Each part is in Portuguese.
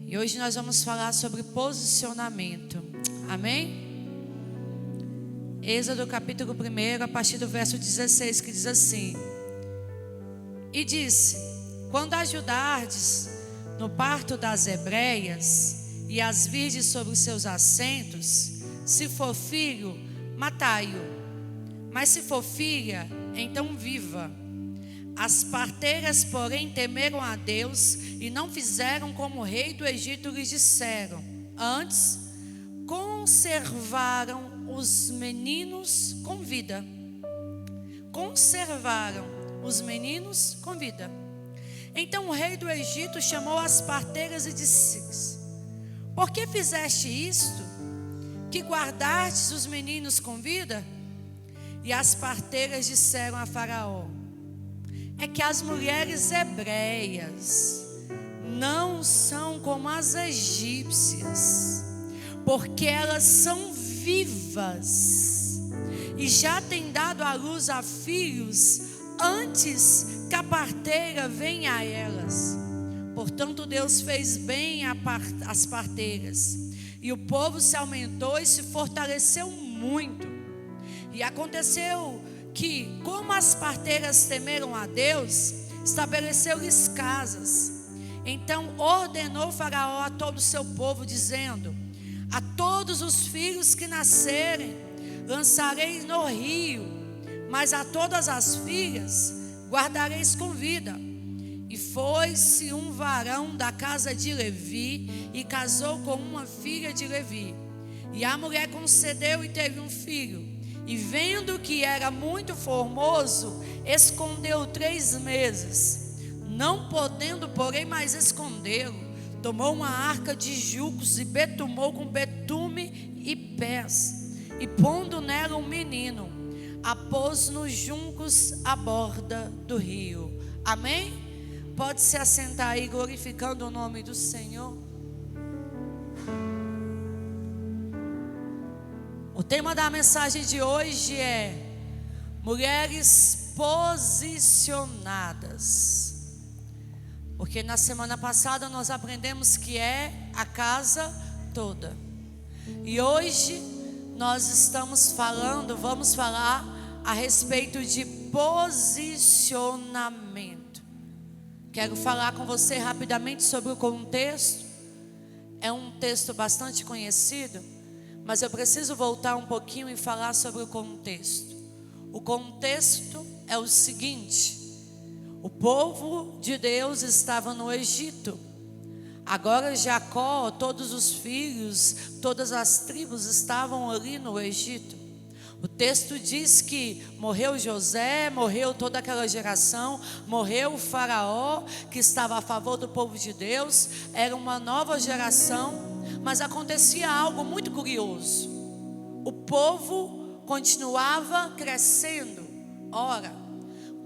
E hoje nós vamos falar sobre posicionamento. Amém? Êxodo capítulo 1, a partir do verso 16, que diz assim: E disse: Quando ajudardes no parto das hebreias, e as virdes sobre os seus assentos, se for filho, matai-o, mas se for filha, então viva. As parteiras, porém, temeram a Deus e não fizeram como o rei do Egito lhes disseram. Antes, conservaram os meninos com vida. Conservaram os meninos com vida. Então o rei do Egito chamou as parteiras e disse: Por que fizeste isto? Que guardastes os meninos com vida? E as parteiras disseram a Faraó: É que as mulheres hebreias não são como as egípcias, porque elas são vivas e já têm dado à luz a filhos antes que a parteira venha a elas. Portanto, Deus fez bem às parteiras, e o povo se aumentou e se fortaleceu muito. E aconteceu que, como as parteiras temeram a Deus, estabeleceu-lhes casas. Então ordenou Faraó a todo o seu povo, dizendo: A todos os filhos que nascerem lançareis no rio, mas a todas as filhas guardareis com vida. E foi-se um varão da casa de Levi e casou com uma filha de Levi. E a mulher concedeu e teve um filho. E vendo que era muito formoso, escondeu 3 meses. Não podendo, porém, mais escondê-lo, tomou uma arca de juncos e betumou com betume e pés. E pondo nela um menino, a pôs nos juncos à borda do rio. Amém? Pode se assentar aí, glorificando o nome do Senhor. O tema da mensagem de hoje é mulheres posicionadas. Porque na semana passada nós aprendemos que é a casa toda. E hoje nós vamos falar a respeito de posicionamento. Quero falar com você rapidamente sobre o contexto. É um texto bastante conhecido, mas eu preciso voltar um pouquinho e falar sobre o contexto. O contexto é o seguinte: o povo de Deus estava no Egito. Agora Jacó, todos os filhos, todas as tribos estavam ali no Egito. O texto diz que morreu José, morreu toda aquela geração, morreu o faraó que estava a favor do povo de Deus. Era uma nova geração, mas acontecia algo muito curioso. O povo continuava crescendo. Ora,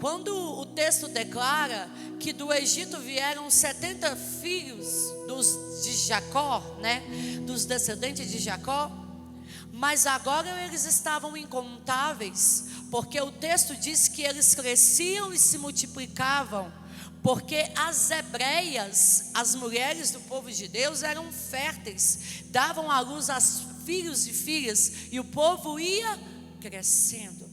quando o texto declara que do Egito vieram 70 filhos de Jacó, dos descendentes de Jacó, mas agora eles estavam incontáveis, porque o texto diz que eles cresciam e se multiplicavam, porque as hebreias, as mulheres do povo de Deus, eram férteis, davam à luz a filhos e filhas, e o povo ia crescendo,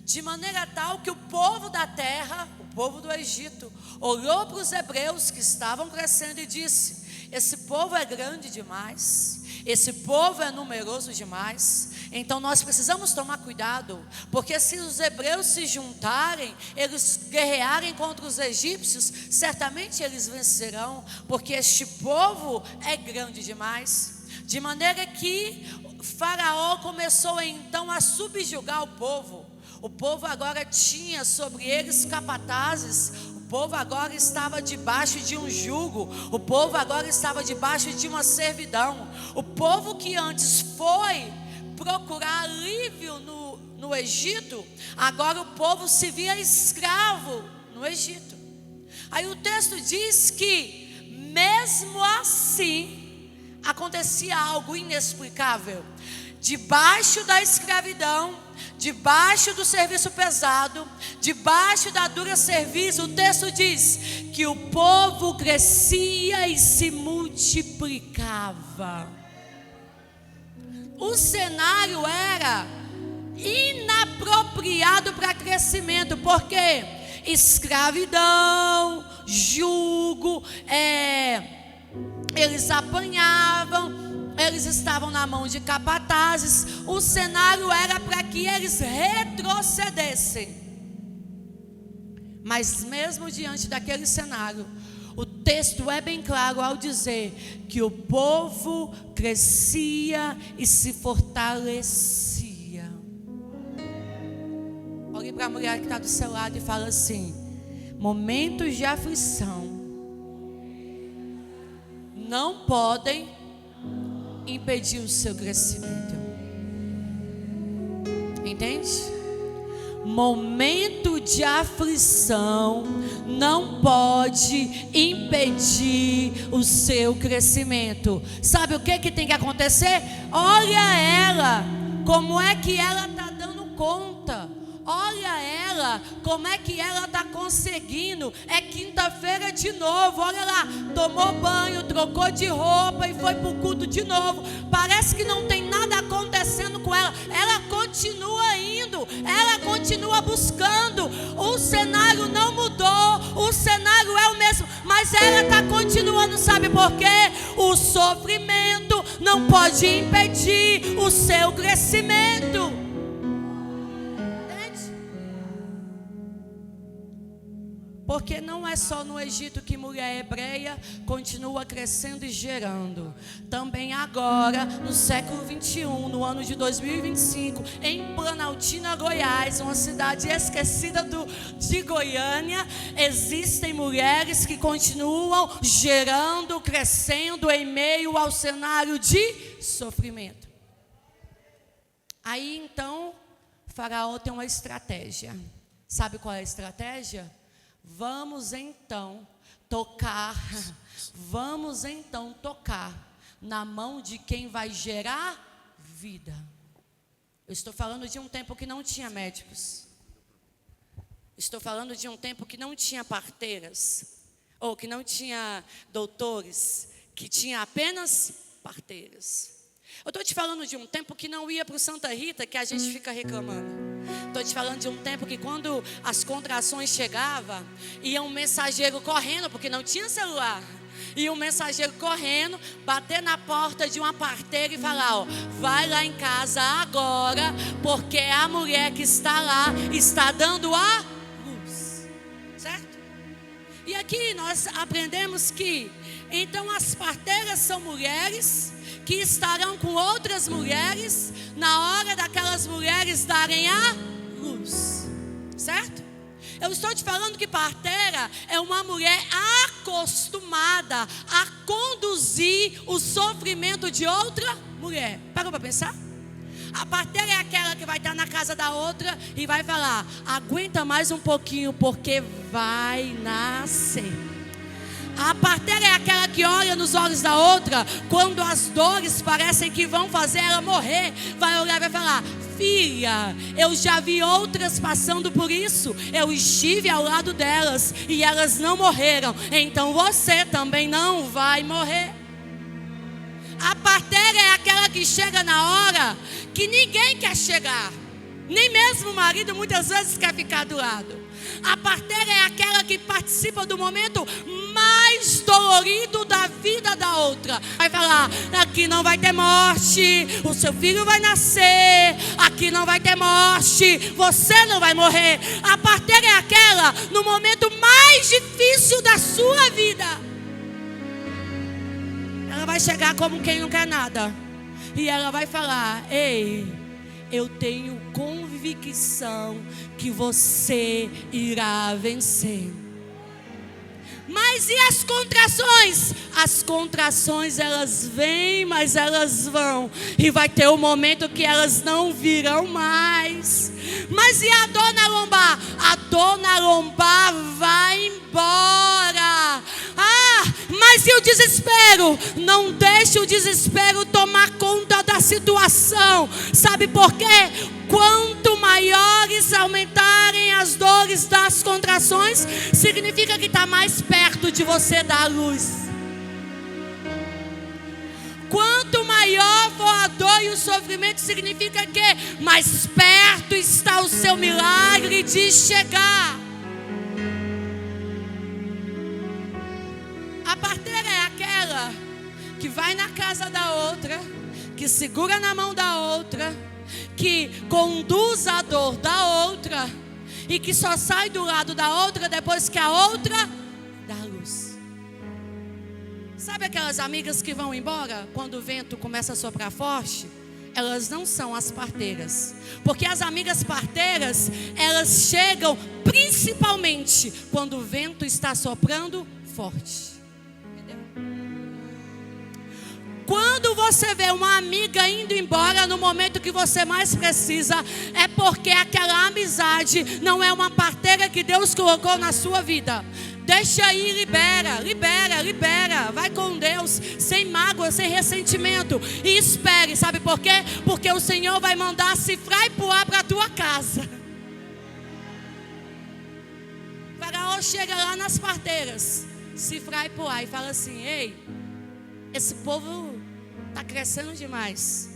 de maneira tal que o povo da terra, o povo do Egito, olhou para os hebreus que estavam crescendo e disse: Esse povo é grande demais, esse povo é numeroso demais, então nós precisamos tomar cuidado, porque se os hebreus se juntarem, eles guerrearem contra os egípcios, certamente eles vencerão, porque este povo é grande demais. De maneira que Faraó começou então a subjugar o povo. O povo agora tinha sobre eles capatazes. O povo agora estava debaixo de um jugo. O povo agora estava debaixo de uma servidão. O povo que antes foi procurar alívio no Egito, agora o povo se via escravo no Egito. Aí o texto diz que mesmo assim acontecia algo inexplicável. debaixo da escravidão, debaixo do serviço pesado, debaixo da dura serviço, o texto diz que o povo crescia e se multiplicava. O cenário era inapropriado para crescimento, porque escravidão, jugo, eles apanhavam, eles estavam na mão de capatazes. O cenário era para que eles retrocedessem. Mas mesmo diante daquele cenário, o texto é bem claro ao dizer que o povo crescia e se fortalecia. Olhe para a mulher que está do seu lado e fala assim: momentos de aflição não podem impedir o seu crescimento. Entende? Momento de aflição não pode impedir o seu crescimento. Sabe o que tem que acontecer? Olha ela, como é que ela está dando conta. Olha ela, como é que ela está conseguindo. É quinta-feira de novo, olha lá, tomou banho, trocou de roupa e foi para o culto de novo. Parece que não tem nada acontecendo com ela. Ela continua indo, ela continua buscando. O cenário não mudou, o cenário é o mesmo, mas ela está continuando. Sabe por quê? O sofrimento não pode impedir o seu crescimento. Porque não é só no Egito que mulher hebreia continua crescendo e gerando. Também agora, no século 21, no ano de 2025, em Planaltina, Goiás, uma cidade esquecida de Goiânia, existem mulheres que continuam gerando, crescendo em meio ao cenário de sofrimento. Aí então, Faraó tem uma estratégia. Sabe qual é a estratégia? Vamos então tocar na mão de quem vai gerar vida. Eu estou falando de um tempo que não tinha médicos. Estou falando de um tempo que não tinha parteiras, ou que não tinha doutores, que tinha apenas parteiras. Eu estou te falando de um tempo que não ia para o Santa Rita, que a gente fica reclamando. Estou te falando de um tempo que quando as contrações chegavam, ia um mensageiro correndo, porque não tinha celular. E um mensageiro correndo, bater na porta de uma parteira e falar: ó, vai lá em casa agora, porque a mulher que está lá está dando a luz. Certo? E aqui nós aprendemos que então as parteiras são mulheres que estarão com outras mulheres na hora daquelas mulheres darem a luz. Certo? Eu estou te falando que parteira é uma mulher acostumada a conduzir o sofrimento de outra mulher. Parou para pensar? A parteira é aquela que vai estar na casa da outra e vai falar: aguenta mais um pouquinho porque vai nascer. A parteira é aquela que olha nos olhos da outra quando as dores parecem que vão fazer ela morrer. Vai olhar e vai falar: filha, eu já vi outras passando por isso. Eu estive ao lado delas e elas não morreram. Então você também não vai morrer. A parteira é aquela que chega na hora que ninguém quer chegar. Nem mesmo o marido muitas vezes quer ficar do lado. A parteira é aquela que participa do momento mais dolorido da vida da outra. Vai falar: aqui não vai ter morte, o seu filho vai nascer. Aqui não vai ter morte, você não vai morrer. A parteira é aquela no momento mais difícil da sua vida. Ela vai chegar como quem não quer nada. E ela vai falar: ei, eu tenho convicção que você irá vencer. Mas e as contrações? As contrações elas vêm, mas elas vão. E vai ter um momento que elas não virão mais. Mas e a dor na lombar? A dor na lombar vai embora. Mas Mas e o desespero? Não deixe o desespero tomar conta da situação. Sabe por quê? Quanto maiores aumentarem as dores das contrações, significa que está mais perto de você dar luz. Quanto maior for a dor e o sofrimento, significa que mais perto está o seu milagre de chegar. A parteira é aquela que vai na casa da outra, que segura na mão da outra, que conduz a dor da outra e que só sai do lado da outra depois que a outra dá luz. Sabe aquelas amigas que vão embora quando o vento começa a soprar forte? Elas não são as parteiras, porque as amigas parteiras, elas chegam principalmente quando o vento está soprando forte. Quando você vê uma amiga indo embora no momento que você mais precisa, é porque aquela amizade não é uma parteira que Deus colocou na sua vida. Deixa aí, libera. Vai com Deus, sem mágoa, sem ressentimento. E espere, sabe por quê? Porque o Senhor vai mandar cifrar e puar para a tua casa. O faraó chega lá nas parteiras, cifrar e puar, e fala assim: ei, esse povo está crescendo demais.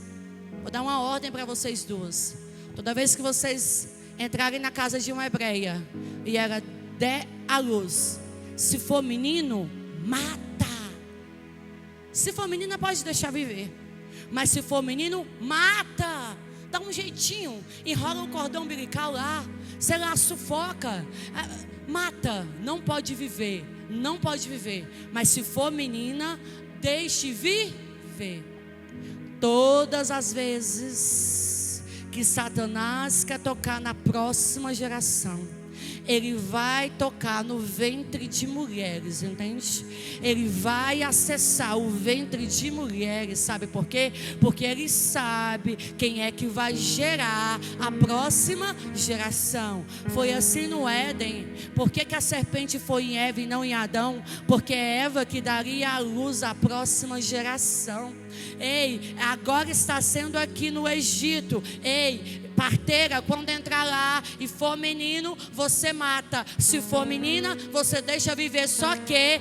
Vou dar uma ordem para vocês duas. Toda vez que vocês entrarem na casa de uma hebreia e ela der à luz, se for menino, mata. Se for menina, pode deixar viver. Mas se for menino, mata. Dá um jeitinho, enrola o cordão umbilical lá, sei lá, sufoca. Mata, não pode viver. Mas se for menina, deixe viver. Todas as vezes que Satanás quer tocar na próxima geração, ele vai tocar no ventre de mulheres, entende? Ele vai acessar o ventre de mulheres, sabe por quê? Porque ele sabe quem é que vai gerar a próxima geração. Foi assim no Éden. Por que a serpente foi em Eva e não em Adão? Porque é Eva que daria à luz à próxima geração. Ei, agora está sendo aqui no Egito. Ei, parteira, quando entrar lá e for menino, você mata. Se for menina, você deixa viver. Só que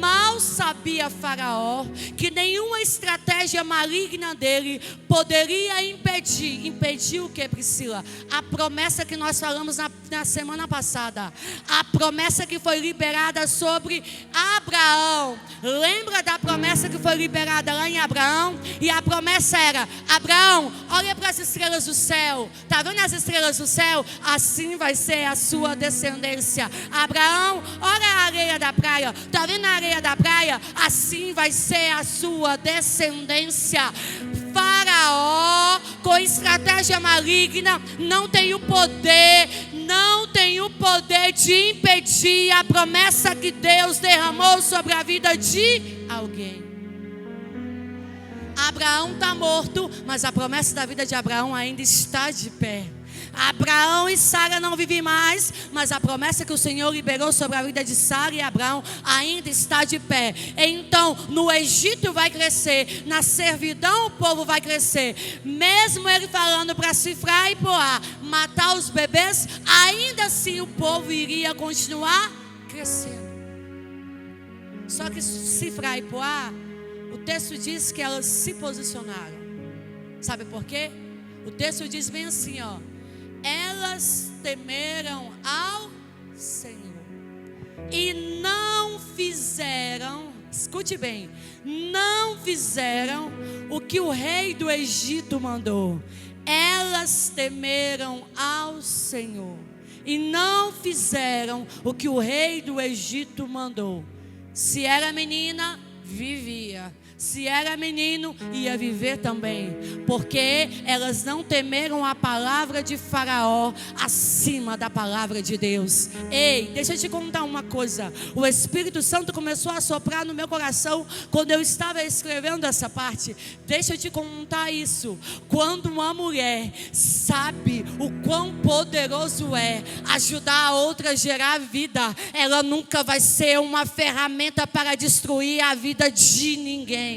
mal sabia Faraó que nenhuma estratégia maligna dele poderia impedir o que, Priscila? A promessa que nós falamos na semana passada. A promessa que foi liberada sobre Abraão. Lembra da promessa que foi liberada lá em Abraão? E a promessa era: Abraão, olha para as estrelas do céu. Está vendo as estrelas do céu? Assim vai ser a sua descendência. Abraão, olha a areia da praia. Está vendo a areia da praia? Assim vai ser a sua descendência. Faraó, com estratégia maligna, não tem o poder de impedir a promessa que Deus derramou sobre a vida de alguém. Abraão está morto, mas a promessa da vida de Abraão ainda está de pé. Abraão e Sara não vivem mais, mas a promessa que o Senhor liberou sobre a vida de Sara e Abraão ainda está de pé. Então, no Egito vai crescer, na servidão o povo vai crescer. Mesmo ele falando para cifrar e poar, matar os bebês, ainda assim o povo iria continuar crescendo. Só que cifrar e poar, o texto diz que elas se posicionaram. Sabe por quê? O texto diz bem assim, ó: elas temeram ao Senhor e não fizeram, escute bem, não fizeram o que o rei do Egito mandou. Elas temeram ao Senhor e não fizeram o que o rei do Egito mandou. Se era menina, vivia. Se era menino, ia viver também. Porque elas não temeram a palavra de Faraó acima da palavra de Deus. Ei, deixa eu te contar uma coisa. O Espírito Santo começou a soprar no meu coração quando eu estava escrevendo essa parte. Deixa eu te contar isso. Quando uma mulher sabe o quão poderoso é ajudar a outra a gerar vida, ela nunca vai ser uma ferramenta para destruir a vida de ninguém.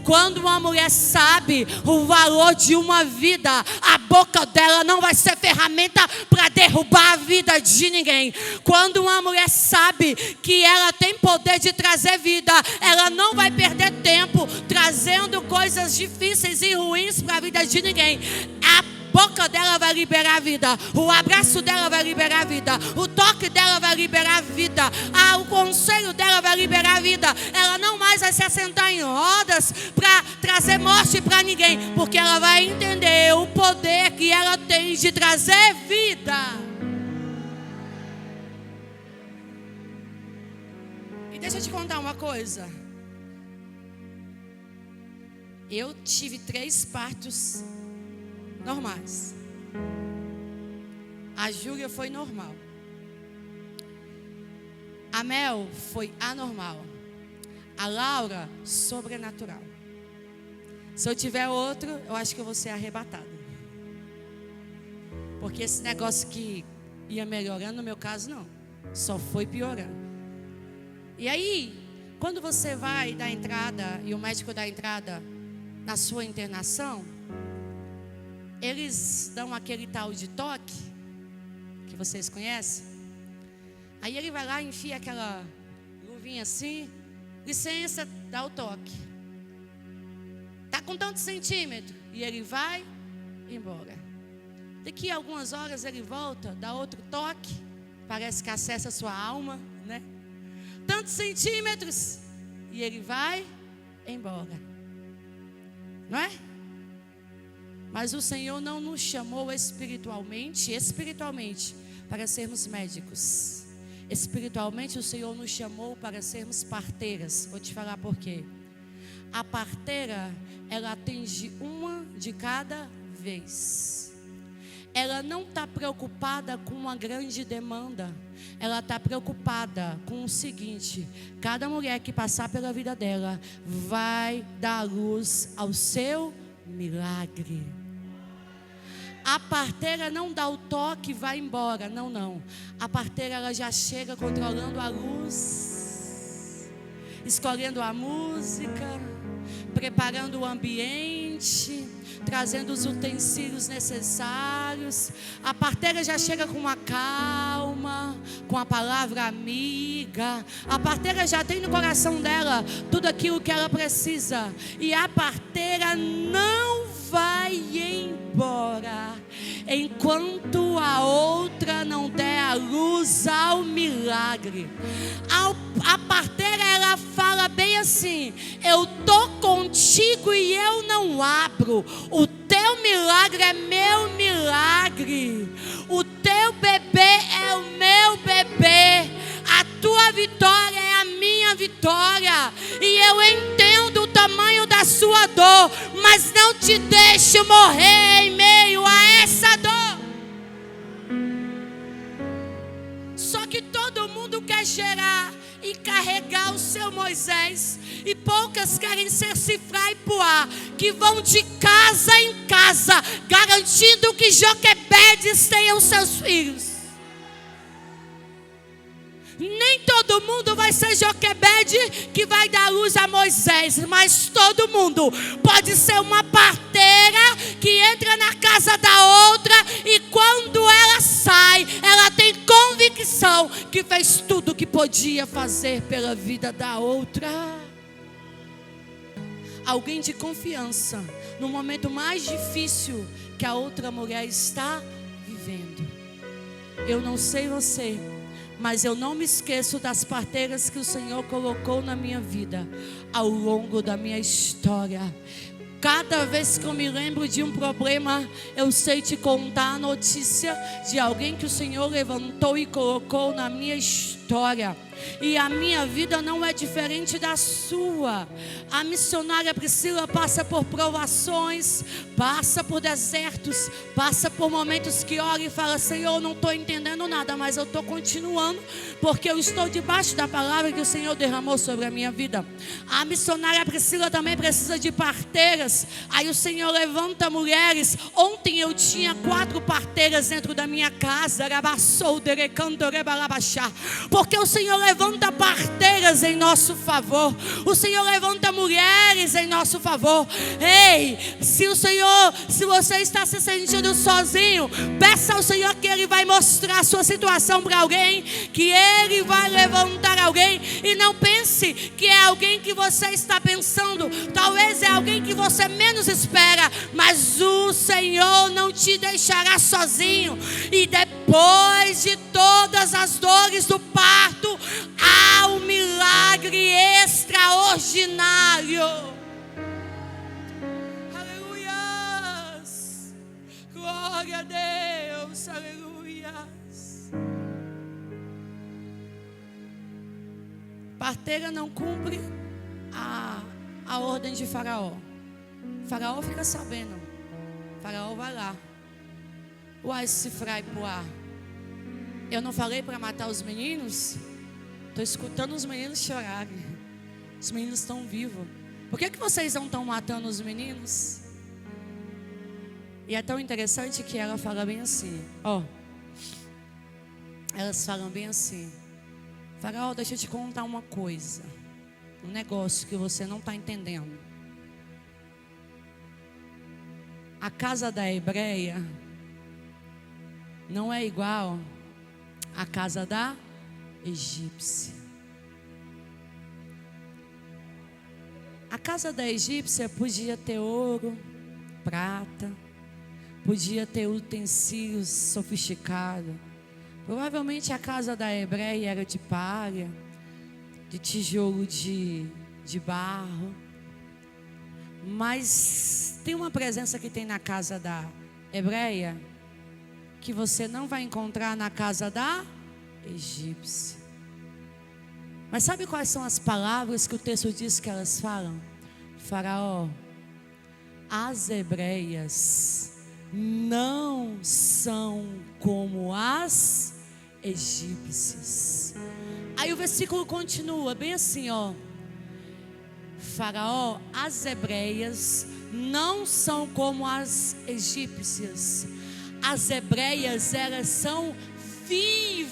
Quando uma mulher sabe o valor de uma vida, a boca dela não vai ser ferramenta para derrubar a vida de ninguém. Quando uma mulher sabe que ela tem poder de trazer vida, ela não vai perder tempo trazendo coisas difíceis e ruins para a vida de ninguém. A boca dela vai liberar vida, o abraço dela vai liberar vida, o toque dela vai liberar vida, o conselho dela vai liberar vida. Ela não mais vai se assentar em rodas para trazer morte para ninguém, porque ela vai entender o poder que ela tem de trazer vida. E deixa eu te contar uma coisa. Eu tive 3 partos normais. A Júlia foi normal. A Mel foi anormal. A Laura, sobrenatural. Se eu tiver outro, eu acho que eu vou ser arrebatada. Porque esse negócio que ia melhorando, no meu caso, não. Só foi piorando. E aí, quando você vai dar entrada, e o médico dá entrada na sua internação, eles dão aquele tal de toque, que vocês conhecem. Aí ele vai lá e enfia aquela luvinha assim, licença, dá o toque. Tá com tantos centímetros. E ele vai embora. Daqui a algumas horas ele volta, dá outro toque. Parece que acessa a sua alma, né? Tantos centímetros. E ele vai embora. Não é? Mas o Senhor não nos chamou espiritualmente, para sermos médicos. Espiritualmente o Senhor nos chamou para sermos parteiras. Vou te falar por quê. A parteira, ela atende uma de cada vez. Ela não está preocupada com uma grande demanda. Ela está preocupada com o seguinte: cada mulher que passar pela vida dela vai dar luz ao seu milagre. A parteira não dá o toque e vai embora. Não, não. A parteira, ela já chega controlando a luz, escolhendo a música, preparando o ambiente, trazendo os utensílios necessários. A parteira já chega com uma calma, com a palavra amiga. A parteira já tem no coração dela tudo aquilo que ela precisa. E a parteira não vai embora enquanto a outra não der a luz ao milagre. A parteira, ela fala bem assim: eu tô contigo e eu não abro. O teu milagre é meu milagre. O teu bebê é o meu bebê. A tua vitória é a minha vitória. E eu entendo o tamanho da sua dor, mas não te deixo morrer em meio a essa dor. Só que todo mundo quer gerar e carregar o seu Moisés, e poucas querem ser Cifrá e Puá, que vão de casa em casa, garantindo que Joquebedes tenham seus filhos. Nem todo mundo vai ser Joquebede que vai dar luz a Moisés, mas todo mundo pode ser uma parteira que entra na casa da outra, e quando ela sai, ela tem convicção que fez tudo o que podia fazer pela vida da outra. Alguém de confiança no momento mais difícil que a outra mulher está vivendo. Eu não sei você, mas eu não me esqueço das parteiras que o Senhor colocou na minha vida ao longo da minha história. Cada vez que eu me lembro de um problema, eu sei te contar a notícia de alguém que o Senhor levantou e colocou na minha história. história. E a minha vida não é diferente da sua. A missionária Priscila passa por provações, passa por desertos, passa por momentos que ora e fala: Senhor, eu não estou entendendo nada, mas eu estou continuando, porque eu estou debaixo da palavra que o Senhor derramou sobre a minha vida. A missionária Priscila também precisa de parteiras. Aí o Senhor levanta mulheres. Ontem eu tinha 4 parteiras dentro da minha casa, porque o Senhor levanta parteiras em nosso favor. O Senhor levanta mulheres em nosso favor. Ei, se você está se sentindo sozinho, peça ao Senhor que Ele vai mostrar a sua situação para alguém, que Ele vai levantar alguém. E não pense que é alguém que você está pensando, talvez é alguém que você menos espera, mas o Senhor não te deixará sozinho. E depois de todas as dores do parto, há um milagre extraordinário. Aleluias. Glória a Deus. Aleluias. Parteira não cumpre a ordem de Faraó. Faraó fica sabendo. Faraó vai lá. Uai, se frai pro ar. Eu não falei para matar os meninos? Estou escutando os meninos chorarem. Os meninos estão vivos. Por que vocês não estão matando os meninos? E é tão interessante que ela fala bem assim. Elas falam bem assim: Faraó, deixa eu te contar uma coisa. Um negócio que você não está entendendo. A casa da hebreia não é igual à casa da egípcia. A casa da egípcia podia ter ouro, prata, podia ter utensílios sofisticados. Provavelmente a casa da hebreia era de palha, de tijolo de barro. Mas tem uma presença que tem na casa da hebreia que você não vai encontrar na casa da egípcia. Mas sabe quais são as palavras que o texto diz que elas falam? Faraó, as hebreias não são como as egípcias. Aí o versículo continua bem assim, Faraó, as hebreias não são como as egípcias. As hebreias, elas são vivas.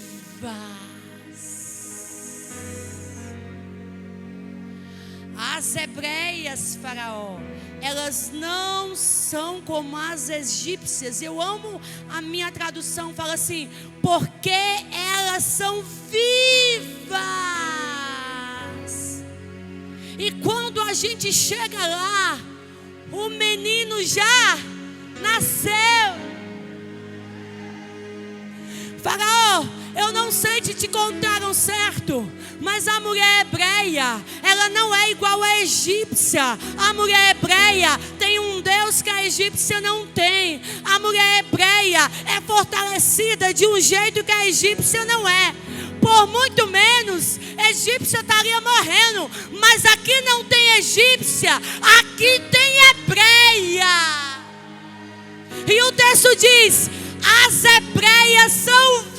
As hebreias, Faraó, elas não são como as egípcias. Eu amo a minha tradução, fala assim: porque elas são vivas. E quando a gente chega lá, o menino já nasceu. Faraó, eu não sei se te contaram certo, mas a mulher hebreia, ela não é igual à egípcia. A mulher hebreia tem um Deus que a egípcia não tem. A mulher hebreia é fortalecida de um jeito que a egípcia não é. Por muito menos, a egípcia estaria morrendo. Mas aqui não tem egípcia, aqui tem hebreia. E o texto diz: as hebreias são vivas.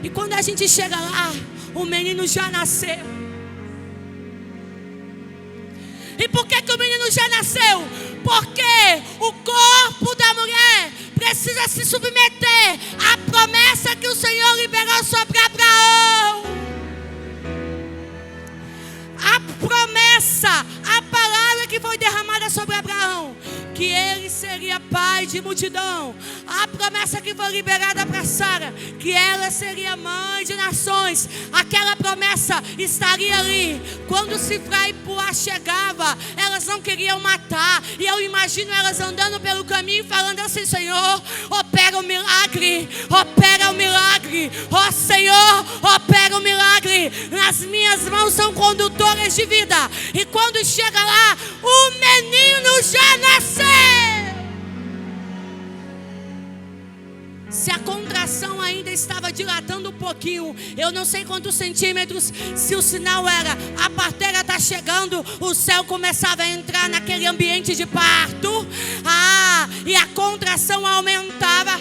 E quando a gente chega lá, o menino já nasceu. E por que o menino já nasceu? Porque o corpo da mulher precisa se submeter à promessa que o Senhor liberou sobre Abraão. A promessa, a palavra que foi derramada sobre Abraão, que ele seria pai de multidão. A promessa que foi liberada para Sara, que ela seria mãe de nações. Aquela promessa estaria ali. Quando Sifra e Puá chegava, elas não queriam matar. E eu imagino elas andando pelo caminho falando assim: Senhor, opera o milagre, opera o milagre. Ó Senhor, opera o milagre. Nas minhas mãos são condutores de vida. E quando chega lá, o menino já nasceu. Se a a contração ainda estava dilatando um pouquinho. Eu não sei quantos centímetros, se o sinal era a parteira está chegando, o céu começava a entrar naquele ambiente de parto. E a contração aumentava.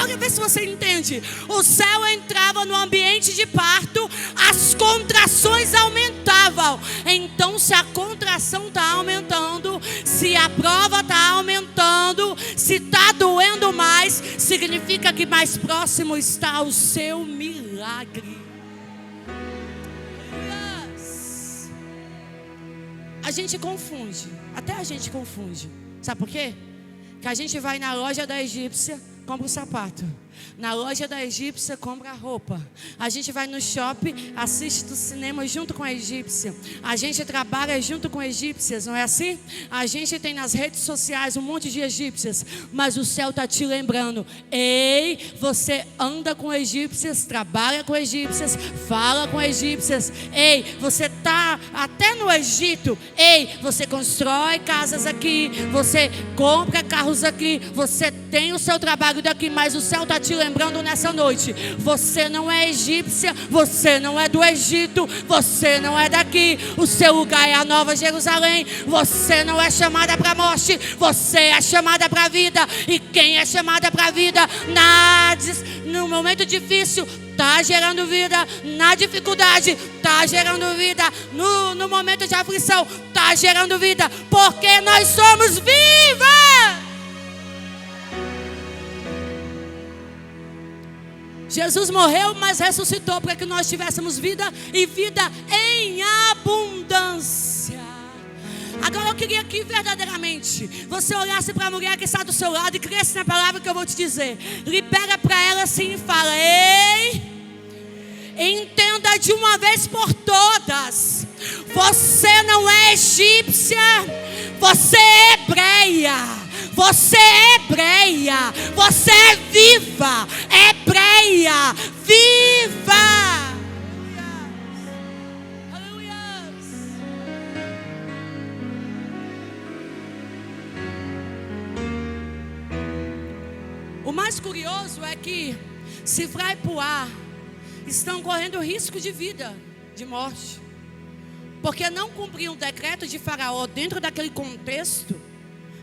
Olha, vê se você entende. O céu entrava no ambiente de parto, as contrações aumentavam. Então, se a contração está aumentando, se a prova está aumentando, se está doendo mais, significa que mais próximo está o seu milagre. Yes. A gente confunde, até a gente confunde. Sabe por quê? Que a gente vai na loja da egípcia, compra o sapato. Na loja da egípcia, compra a roupa. A gente vai no shopping, assiste o cinema junto com a egípcia. A gente trabalha junto com egípcias, não é assim? A gente tem nas redes sociais um monte de egípcias. Mas o céu está te lembrando: ei, você anda com egípcias, trabalha com egípcias, fala com egípcias. Ei, você está até no Egito. Ei, você constrói casas aqui, você compra carros aqui, você tem o seu trabalho daqui. Mas o céu está te lembrando nessa noite: você não é egípcia, você não é do Egito, você não é daqui. O seu lugar é a Nova Jerusalém. Você não é chamada para a morte, você é chamada para a vida. E quem é chamada para a vida no momento difícil está gerando vida, na dificuldade está gerando vida, no momento de aflição está gerando vida, porque nós somos vivas. Jesus morreu, mas ressuscitou para que nós tivéssemos vida e vida em abundância. Agora eu queria que verdadeiramente você olhasse para a mulher que está do seu lado e cresce na palavra que eu vou te dizer. Libera para ela assim e fala: ei, entenda de uma vez por todas, você não é egípcia, você é hebreia. Você é hebreia, você é viva, hebreia, viva. Aleluia. O mais curioso é que Sifra e Puá estão correndo risco de vida, de morte, porque não cumpriam o decreto de Faraó dentro daquele contexto.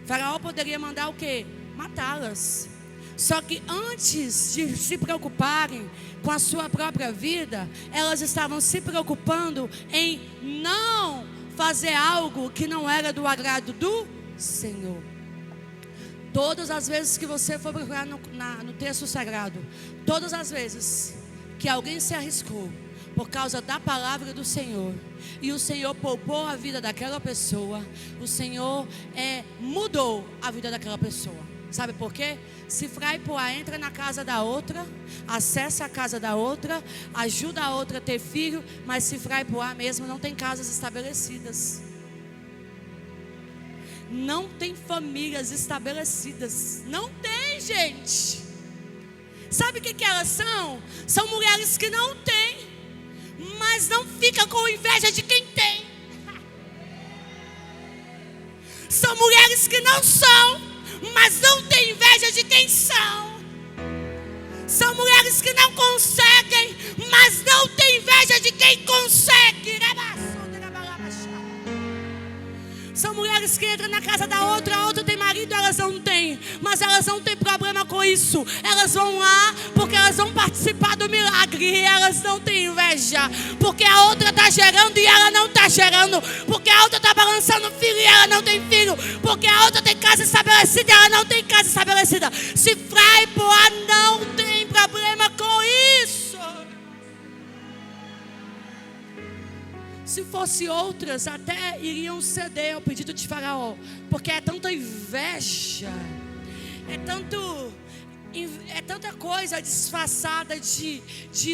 Faraó poderia mandar o quê? Matá-las. Só que antes de se preocuparem com a sua própria vida, elas estavam se preocupando em não fazer algo que não era do agrado do Senhor. Todas as vezes que você for procurar no texto sagrado, todas as vezes que alguém se arriscou por causa da palavra do Senhor, e o Senhor poupou a vida daquela pessoa, o Senhor mudou a vida daquela pessoa. Sabe por quê? Sifra e Puá entra na casa da outra, acessa a casa da outra, ajuda a outra a ter filho, mas Sifra e Puá mesmo não tem casas estabelecidas, não tem famílias estabelecidas, não tem, gente. Sabe o que elas são? São mulheres que não têm, mas não fica com inveja de quem tem. São mulheres que não são, mas não tem inveja de quem são. São mulheres que não conseguem, mas não tem inveja de quem consegue. São mulheres que entram na casa da outra, a outra tem marido, elas não têm, mas elas não têm problema com isso. Elas vão lá porque elas vão participar do milagre, e elas não têm inveja, porque a outra está gerando e ela não está gerando, porque a outra está balançando filho e ela não tem filho, porque a outra tem casa estabelecida e ela não tem casa estabelecida. Sifra e Puá não tem problema com isso. Se fosse outras, até iriam ceder ao pedido de Faraó, porque é tanta inveja, é tanta coisa disfarçada de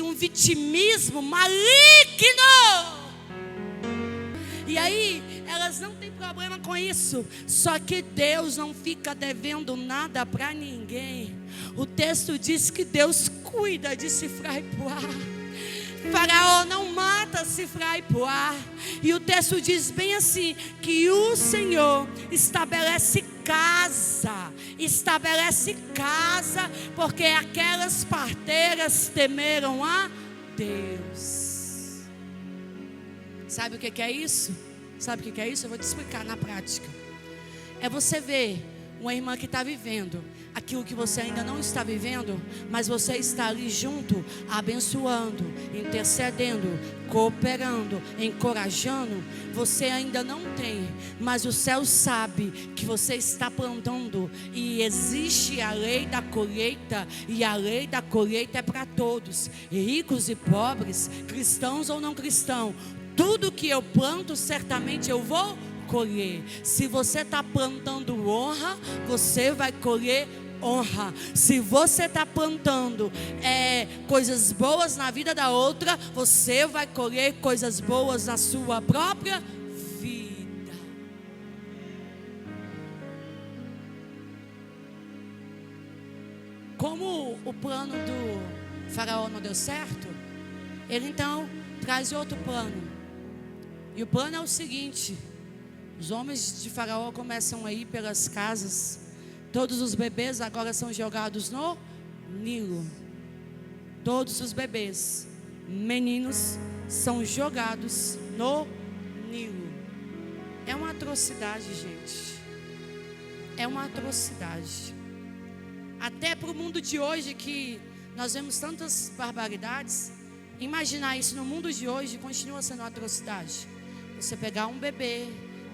um vitimismo maligno. E aí, elas não têm problema com isso. Só que Deus não fica devendo nada para ninguém. O texto diz que Deus cuida de Sifra e Puá. Faraó não mata Sifra e Puá. E o texto diz bem assim, que o Senhor estabelece casa, porque aquelas parteiras temeram a Deus. Sabe o que é isso? Eu vou te explicar na prática. É você ver uma irmã que está vivendo aquilo que você ainda não está vivendo, mas você está ali junto, abençoando, intercedendo, cooperando, encorajando. Você ainda não tem, mas o céu sabe que você está plantando, e existe a lei da colheita, e a lei da colheita é para todos, ricos e pobres, cristãos ou não cristãos. Tudo que eu planto, certamente eu vou colher. Se você está plantando honra, você vai colher honra. Se você está plantando coisas boas na vida da outra, você vai colher coisas boas na sua própria vida. Como o plano do Faraó não deu certo, ele então traz outro plano. E o plano é o seguinte: os homens de Faraó começam a ir pelas casas. Todos os bebês agora são jogados no Nilo. Todos os bebês, meninos, são jogados no Nilo. É uma atrocidade, gente. É uma atrocidade. Até para o mundo de hoje, que nós vemos tantas barbaridades, imaginar isso no mundo de hoje continua sendo uma atrocidade. Você pegar um bebê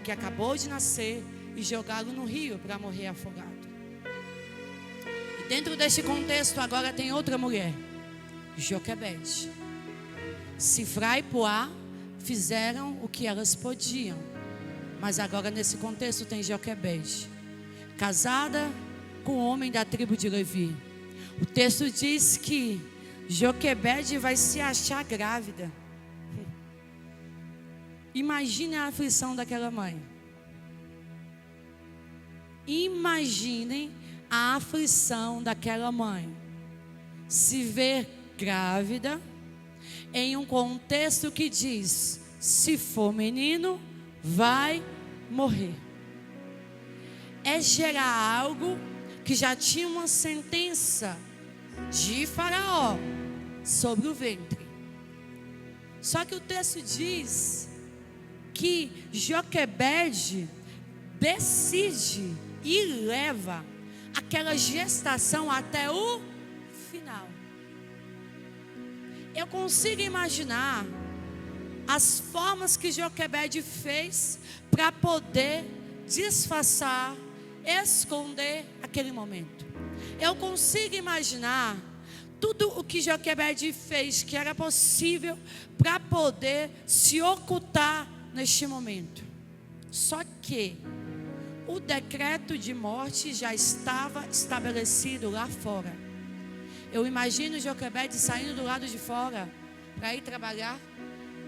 que acabou de nascer e jogá-lo no rio para morrer afogado. E dentro deste contexto agora tem outra mulher, Joquebede. Sifra e Puá fizeram o que elas podiam, mas agora nesse contexto tem Joquebede, casada com um homem da tribo de Levi. O texto diz que Joquebede vai se achar grávida. Imagine a aflição daquela mãe. Imaginem a aflição daquela mãe. Se ver grávida em um contexto que diz: se for menino, vai morrer. É gerar algo que já tinha uma sentença de Faraó sobre o ventre. Só que o texto diz que Joquebede decide e leva aquela gestação até o final. Eu consigo imaginar as formas que Joquebede fez para poder disfarçar, esconder aquele momento. Eu consigo imaginar tudo o que Joquebede fez que era possível para poder se ocultar neste momento. Só que o decreto de morte já estava estabelecido lá fora. Eu imagino Joquebede saindo do lado de fora para ir trabalhar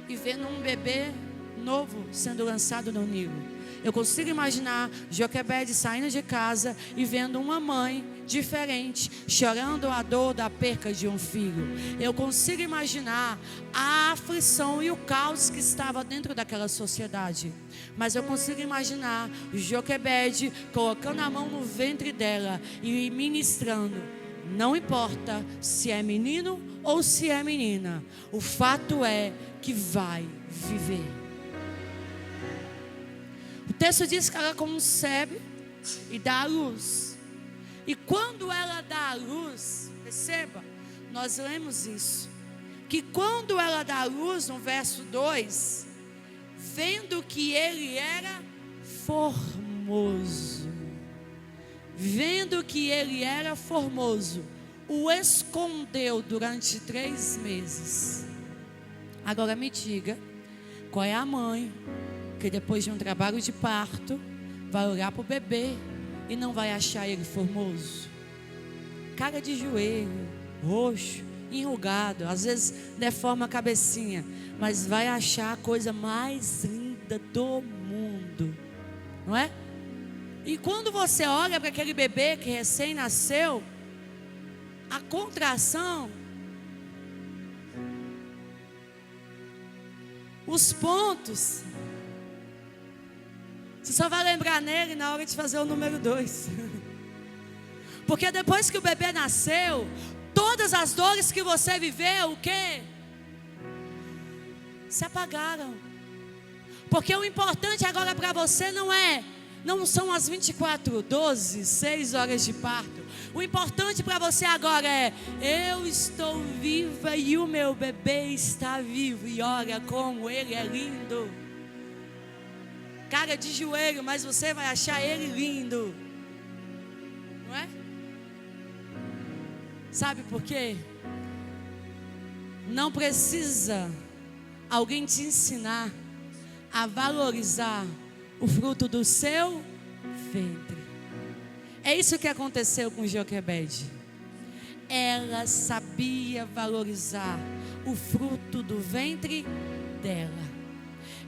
e vendo um bebê novo sendo lançado no Nilo. Eu consigo imaginar Joquebede saindo de casa e vendo uma mãe diferente, chorando a dor da perca de um filho. Eu consigo imaginar a aflição e o caos que estava dentro daquela sociedade. Mas eu consigo imaginar Joquebede colocando a mão no ventre dela e ministrando: não importa se é menino ou se é menina, o fato é que vai viver. O texto diz que ela concebe e dá à luz. E quando ela dá à luz, perceba, nós lemos isso, que quando ela dá à luz, no verso 2, vendo que ele era formoso, o escondeu durante 3 meses. Agora me diga, qual é a mãe que depois de um trabalho de parto vai olhar para o bebê e não vai achar ele formoso? Cara de joelho, roxo, enrugado, às vezes deforma a cabecinha, mas vai achar a coisa mais linda do mundo, não é? E quando você olha para aquele bebê que recém nasceu, a contração os pontos, você só vai lembrar nele na hora de fazer o número 2. Porque depois que o bebê nasceu, todas as dores que você viveu, o quê? Se apagaram. Porque o importante agora para você não são as 24, 12, 6 horas de parto. O importante para você agora é: eu estou viva e o meu bebê está vivo. E olha como ele é lindo. Cara de joelho, mas você vai achar ele lindo. Não é? Sabe por quê? Não precisa alguém te ensinar a valorizar o fruto do seu ventre. É isso que aconteceu com Joquebede. Ela sabia valorizar o fruto do ventre dela.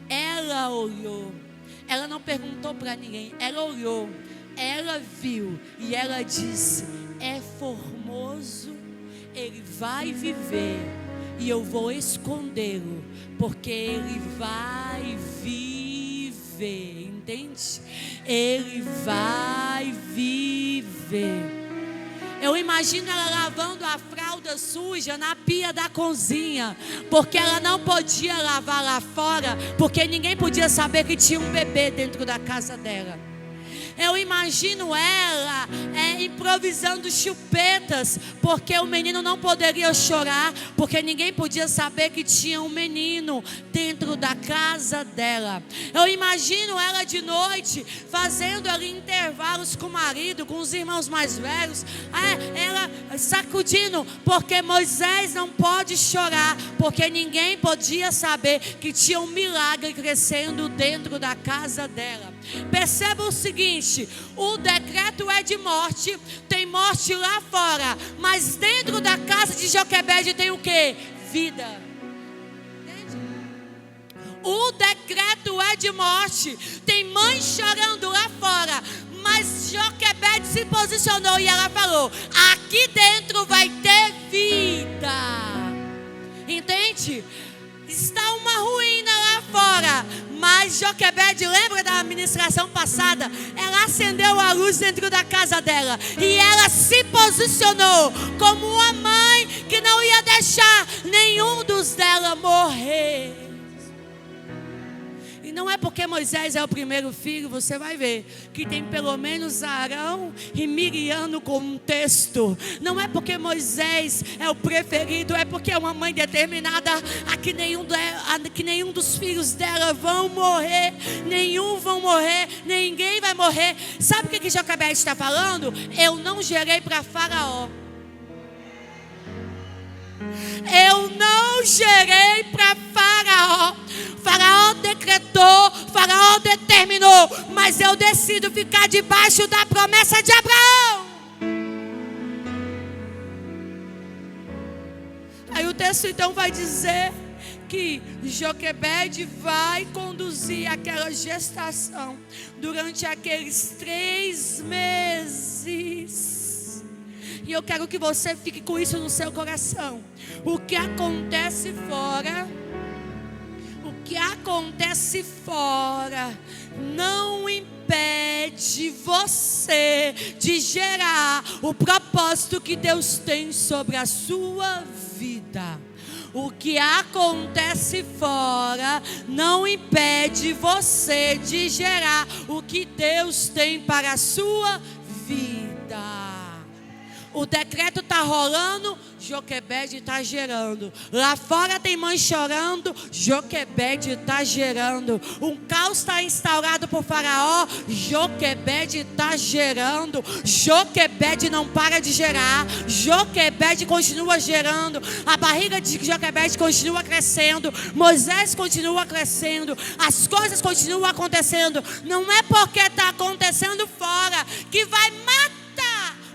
Ela olhou. Ela não perguntou para ninguém. Ela olhou. Ela viu. E ela disse: é formoso. Ele vai viver. E eu vou escondê-lo, porque ele vai viver, entende? Ele vai viver. Eu imagino ela lavando a fralda suja na pia da cozinha, porque ela não podia lavar lá fora, porque ninguém podia saber que tinha um bebê dentro da casa dela. Eu imagino ela improvisando chupetas, porque o menino não poderia chorar, porque ninguém podia saber que tinha um menino dentro da casa dela. Eu imagino ela de noite fazendo ali intervalos com o marido, com os irmãos mais velhos, ela sacudindo, porque Moisés não pode chorar, porque ninguém podia saber que tinha um milagre crescendo dentro da casa dela. Perceba o seguinte: o decreto é de morte, tem morte lá fora, mas dentro da casa de Joquebede tem o que? Vida. Entende? O decreto é de morte, tem mãe chorando lá fora, mas Joquebede se posicionou e ela falou: aqui dentro vai ter vida. Entende? Está uma ruína lá fora, mas Joquebede, lembra da ministração passada? Ela acendeu a luz dentro da casa dela e ela se posicionou como uma mãe que não ia deixar nenhum dos dela morrer. E não é porque Moisés é o primeiro filho, você vai ver que tem pelo menos Arão e Miriam no contexto. Não é porque Moisés é o preferido, é porque é uma mãe determinada a que nenhum dos filhos dela vão morrer. Nenhum vão morrer, ninguém vai morrer. Sabe o que Joquebede está falando? Eu não gerei para Faraó. Eu não gerei para Faraó. Faraó decretou, Faraó determinou, mas eu decido ficar debaixo da promessa de Abraão. Aí o texto então vai dizer que Joquebede vai conduzir aquela gestação durante aqueles 3 meses. E eu quero que você fique com isso no seu coração. O que acontece fora não impede você de gerar o propósito que Deus tem sobre a sua vida. O que acontece fora não impede você de gerar o que Deus tem para a sua vida. O decreto está rolando, Joquebede está gerando. Lá fora tem mãe chorando, Joquebede está gerando. Um caos está instaurado por Faraó, Joquebede está gerando. Joquebede não para de gerar, Joquebede continua gerando. A barriga de Joquebede continua crescendo, Moisés continua crescendo, as coisas continuam acontecendo. Não é porque está acontecendo fora que vai matar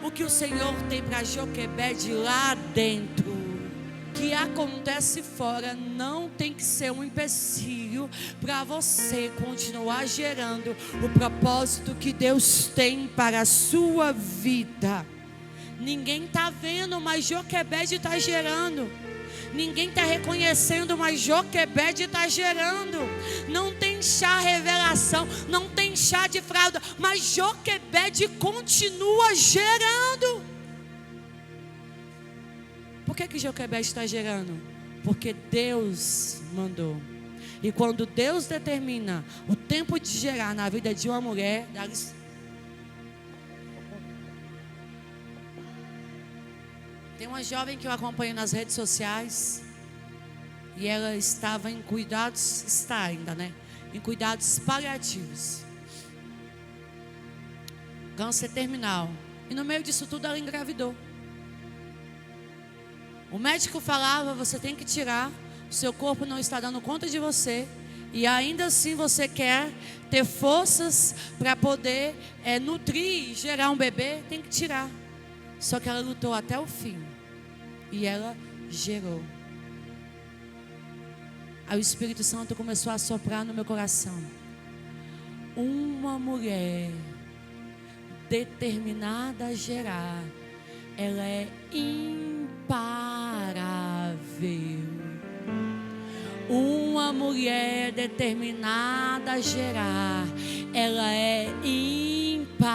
o que o Senhor tem para Joquebede lá dentro. O que acontece fora não tem que ser um empecilho para você continuar gerando o propósito que Deus tem para a sua vida. Ninguém está vendo, mas Joquebede está gerando. Ninguém está reconhecendo, mas Joquebede está gerando. Não tem chá revelação, não tem chá de fralda, mas Joquebede continua gerando. Por que Joquebede está gerando? Porque Deus mandou. E quando Deus determina o tempo de gerar na vida de uma mulher, tem uma jovem que eu acompanho nas redes sociais, e ela estava em cuidados, está ainda, né? Em cuidados paliativos, câncer terminal. E no meio disso tudo ela engravidou. O médico falava: você tem que tirar, o seu corpo não está dando conta de você, e ainda assim você quer ter forças para poder nutrir e gerar um bebê, tem que tirar. Só que ela lutou até o fim, e ela gerou. Aí o Espírito Santo começou a soprar no meu coração: uma mulher determinada a gerar, ela é imparável. Uma mulher determinada a gerar, ela é imparável.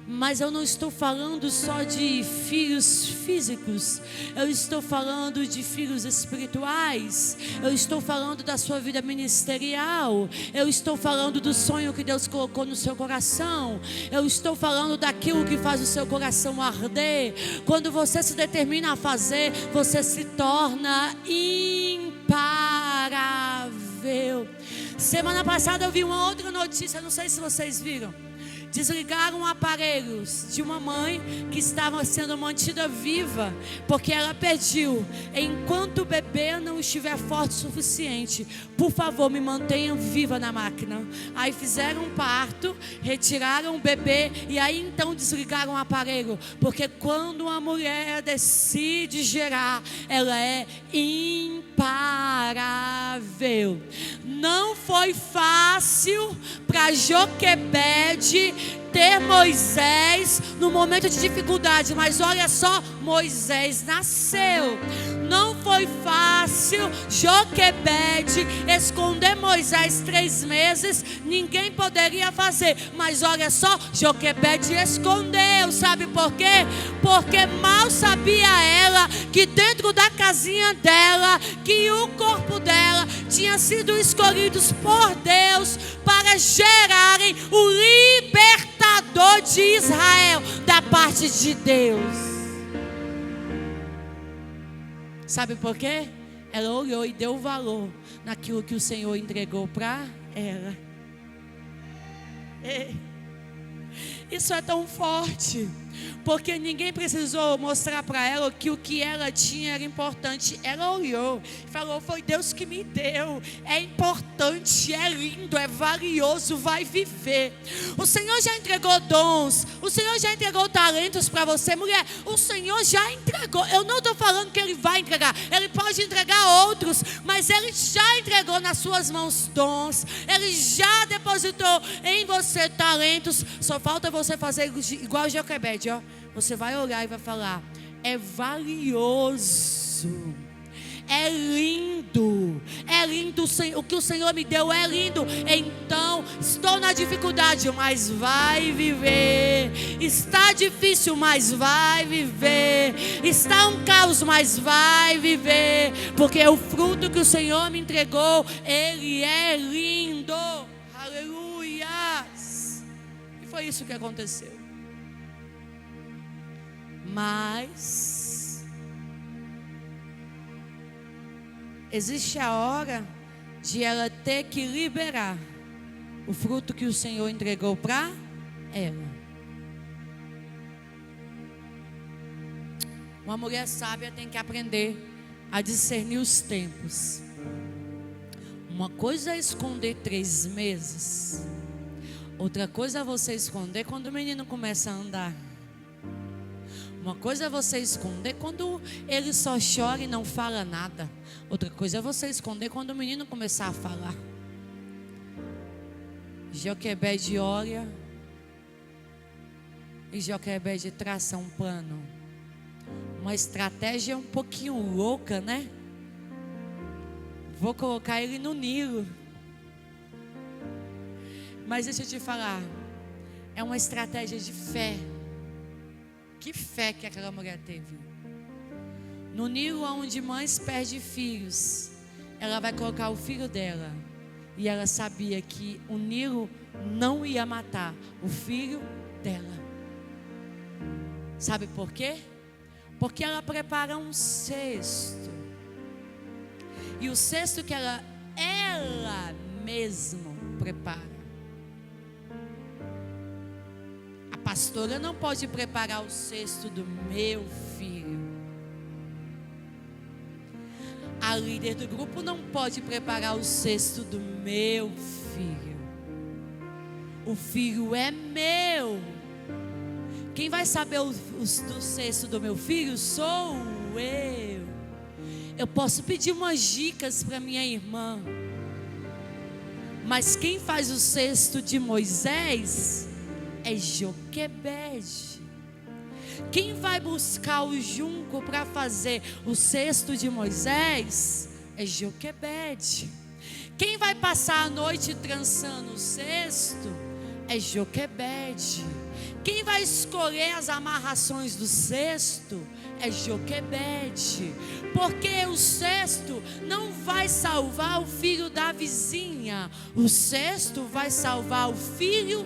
Mas eu não estou falando só de filhos físicos, eu estou falando de filhos espirituais, eu estou falando da sua vida ministerial, eu estou falando do sonho que Deus colocou no seu coração, eu estou falando daquilo que faz o seu coração arder. Quando você se determina a fazer, você se torna imparável. Semana passada eu vi uma outra notícia, não sei se vocês viram. Desligaram aparelhos de uma mãe que estava sendo mantida viva, porque ela pediu: enquanto o bebê não estiver forte o suficiente, por favor, me mantenham viva na máquina. Aí fizeram um parto, retiraram o bebê, e aí então desligaram o aparelho. Porque quando uma mulher decide gerar, ela é imparável. Não foi fácil para Joquebede ter Moisés no momento de dificuldade, mas olha só, Moisés nasceu. Não foi fácil Joquebede esconder Moisés 3 meses, ninguém poderia fazer, mas olha só, Joquebede escondeu. Sabe por quê? Porque mal sabia ela que dentro da casinha dela, que o corpo dela tinha sido escolhidos por Deus para gerarem o libertador de Israel da parte de Deus. Sabe por quê? Ela olhou e deu valor naquilo que o Senhor entregou para ela. Isso é tão forte, porque ninguém precisou mostrar para ela que o que ela tinha era importante. Ela olhou e falou: foi Deus que me deu, é importante, é lindo, é valioso, vai viver. O Senhor já entregou dons, o Senhor já entregou talentos para você, mulher. O Senhor já entregou. Eu não estou falando que Ele vai entregar, Ele pode entregar outros, mas Ele já entregou nas suas mãos dons, Ele já depositou em você talentos. Só falta você fazer igual Joquebede, ó. Você vai olhar e vai falar: é valioso, é lindo, o que o Senhor me deu é lindo. Então, estou na dificuldade, mas vai viver. Está difícil, mas vai viver. Está um caos, mas vai viver. Porque o fruto que o Senhor me entregou, ele é lindo. Aleluias. E foi isso que aconteceu. Mas existe a hora de ela ter que liberar o fruto que o Senhor entregou para ela. Uma mulher sábia tem que aprender a discernir os tempos. Uma coisa é esconder 3 meses, outra coisa é você esconder quando o menino começa a andar. Uma coisa é você esconder quando ele só chora e não fala nada. Outra coisa é você esconder quando o menino começar a falar. Joquebede olha e Joquebede traça um plano. Uma estratégia um pouquinho louca, né? Vou colocar ele no Nilo. Mas deixa eu te falar, é uma estratégia de fé. Que fé que aquela mulher teve. No Nilo, onde mães perdem filhos, ela vai colocar o filho dela. E ela sabia que o Nilo não ia matar o filho dela. Sabe por quê? Porque ela prepara um cesto. E o cesto que ela mesma prepara. A pastora não pode preparar o cesto do meu filho. A líder do grupo não pode preparar o cesto do meu filho. O filho é meu. Quem vai saber do cesto do meu filho sou eu. Eu posso pedir umas dicas para minha irmã. Mas quem faz o cesto de Moisés é Joquebede. Quem vai buscar o junco para fazer o cesto de Moisés é Joquebede. Quem vai passar a noite trançando o cesto é Joquebede. Quem vai escolher as amarrações do cesto é Joquebede. Porque o cesto não vai salvar o filho da vizinha. O cesto vai salvar o filho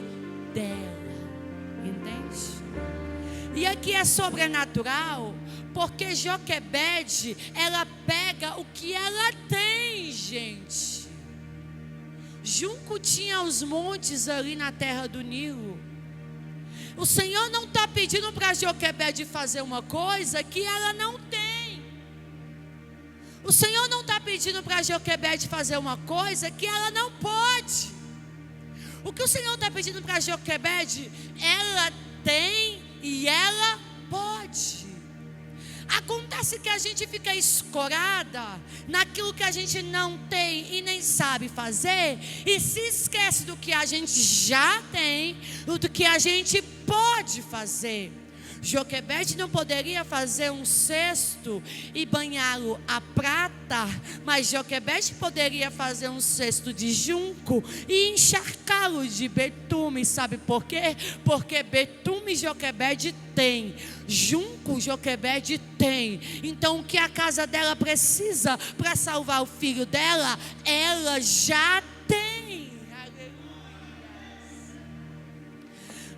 dela. Entende? E aqui é sobrenatural, porque Joquebede, ela pega o que ela tem, gente. Junco tinha os montes ali na terra do Nilo. O Senhor não está pedindo para Joquebede fazer uma coisa que ela não tem. O Senhor não está pedindo para Joquebede fazer uma coisa que ela não pode. O que o Senhor está pedindo para Joquebede, ela tem e ela pode. Acontece que a gente fica escorada naquilo que a gente não tem e nem sabe fazer, e se esquece do que a gente já tem, do que a gente pode fazer. Joquebede não poderia fazer um cesto e banhá-lo a prata, mas Joquebede poderia fazer um cesto de junco e encharcá-lo de betume. Sabe por quê? Porque betume Joquebede tem, junco Joquebede tem. Então o que a casa dela precisa para salvar o filho dela, ela já tem.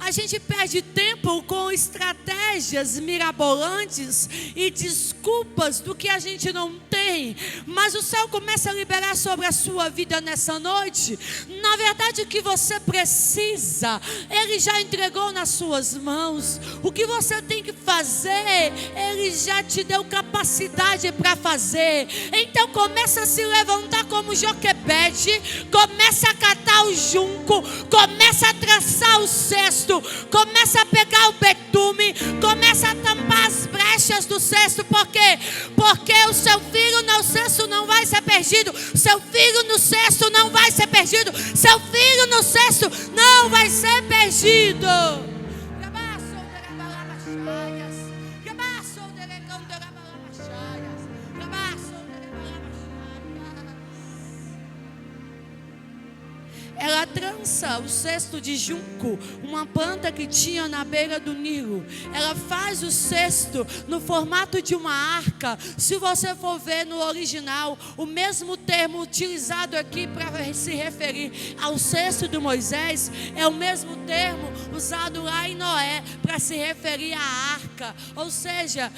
A gente perde tempo com estratégias mirabolantes e desculpas do que a gente não tem. Mas o céu começa a liberar sobre a sua vida nessa noite. Na verdade, o que você precisa, Ele já entregou nas suas mãos. O que você tem que fazer, Ele já te deu capacidade para fazer. Então começa a se levantar como Joquebede. Começa a catar o junco. Começa a traçar o cesto. Começa a pegar o betume, começa a tampar as brechas do cesto. Por quê? Porque o seu filho no cesto não vai ser perdido. Seu filho no cesto não vai ser perdido. Seu filho no cesto não vai ser perdido. Ela trança o cesto de junco, uma planta que tinha na beira do Nilo. Ela faz o cesto no formato de uma arca. Se você for ver no original, o mesmo termo utilizado aqui para se referir ao cesto de Moisés é o mesmo termo usado lá em Noé para se referir à arca. Ou seja,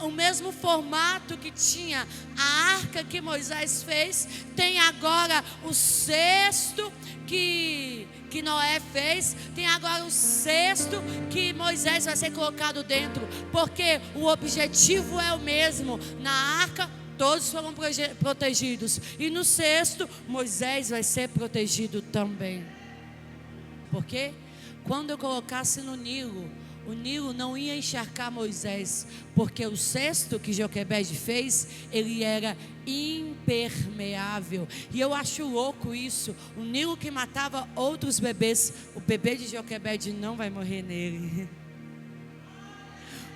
o mesmo formato que tinha a arca que Moisés fez, tem agora o cesto que Noé fez, tem agora o cesto que Moisés vai ser colocado dentro, porque o objetivo é o mesmo. Na arca todos foram protegidos, e no cesto Moisés vai ser protegido também. Porque quando eu colocasse no Nilo, o Nilo não ia encharcar Moisés, porque o cesto que Joquebede fez, ele era impermeável. E eu acho louco isso. O Nilo que matava outros bebês, o bebê de Joquebede não vai morrer nele.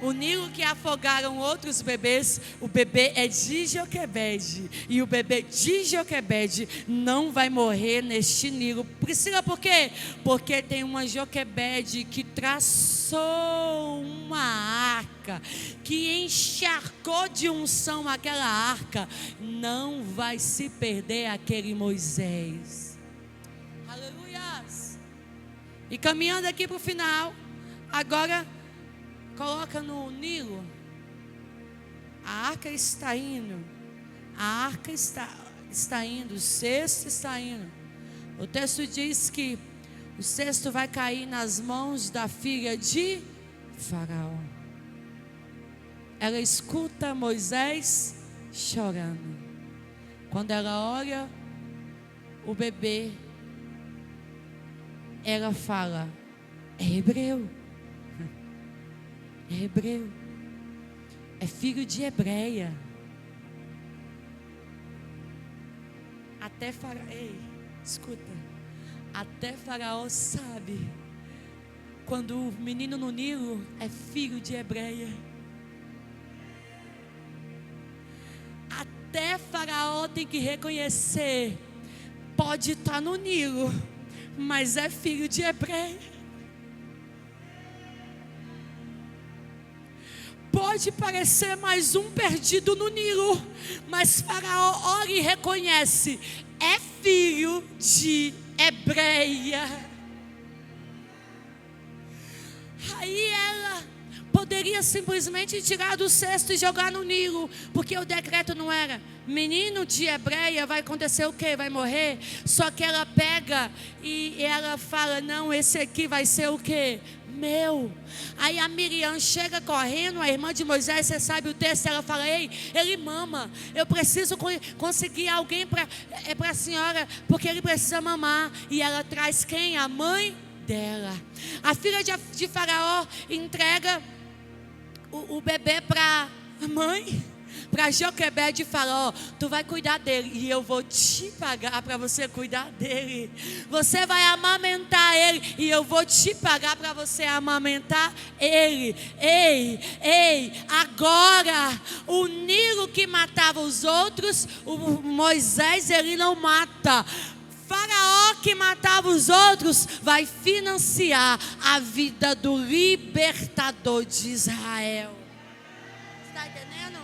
O Nilo que afogaram outros bebês, o bebê é de Joquebede. E o bebê de Joquebede não vai morrer neste Nilo. Priscila, por quê? Porque tem uma Joquebede que traçou uma arca, que encharcou de unção aquela arca. Não vai se perder aquele Moisés. Aleluias. E caminhando aqui para o final, agora coloca no Nilo. A arca está indo. A arca está indo. O cesto está indo. O texto diz que o cesto vai cair nas mãos da filha de Faraó. Ela escuta Moisés chorando. Quando ela olha o bebê, ela fala: é hebreu. É hebreu. É filho de hebreia. Até Faraó, ei, escuta. Até Faraó sabe quando o menino no Nilo é filho de hebreia. Até Faraó tem que reconhecer: pode estar no Nilo, mas é filho de hebreia. Pode parecer mais um perdido no Nilo, mas Faraó olha e reconhece: é filho de hebreia. Aí ela poderia simplesmente tirar do cesto e jogar no Nilo, porque o decreto não era: menino de hebreia, vai acontecer o quê? Vai morrer? Só que ela pega e ela fala: não, esse aqui vai ser o quê? Meu. Aí a Miriam chega correndo, a irmã de Moisés, você sabe o texto, ela fala: ei, ele mama, eu preciso conseguir alguém para a senhora, porque ele precisa mamar. E ela traz quem? A mãe dela. A filha de Faraó entrega o bebê para a mãe, para Joquebede, e fala: ó, tu vai cuidar dele e eu vou te pagar para você cuidar dele. Você vai amamentar ele e eu vou te pagar para você amamentar ele. Ei, agora o Nilo que matava os outros, o Moisés ele não mata. Faraó que matava os outros vai financiar a vida do libertador de Israel. Está entendendo?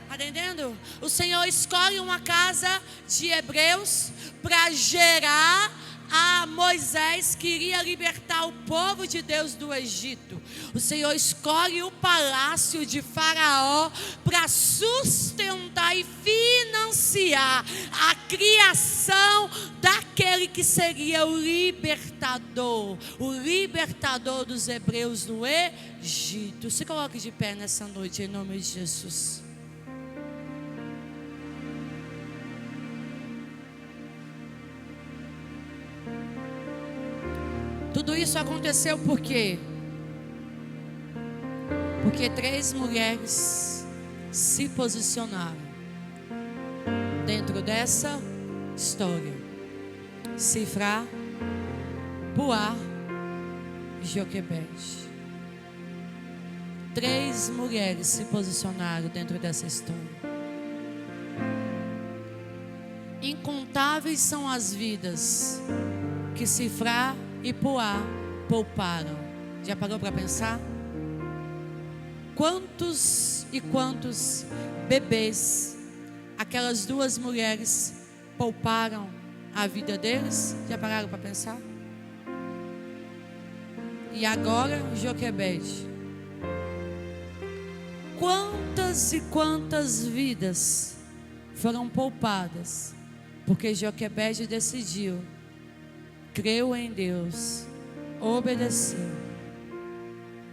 Está entendendo? O Senhor escolhe uma casa de hebreus para gerar a Moisés que iria libertar o povo de Deus do Egito. O Senhor escolhe o palácio de Faraó para sustentar e financiar a criação daquele que seria o libertador dos hebreus no Egito. Se coloque de pé nessa noite em nome de Jesus. Tudo isso aconteceu por quê? Porque 3 mulheres se posicionaram dentro dessa história: Sifrá, Puá e Joquebede. 3 mulheres se posicionaram dentro dessa história. Incontáveis são as vidas que Sifrá e Puá pouparam. Já parou para pensar? Quantos e quantos bebês aquelas 2 mulheres pouparam a vida deles? Já pararam para pensar? E agora Joquebede. Quantas e quantas vidas foram poupadas porque Joquebede decidiu, creu em Deus, obedeceu,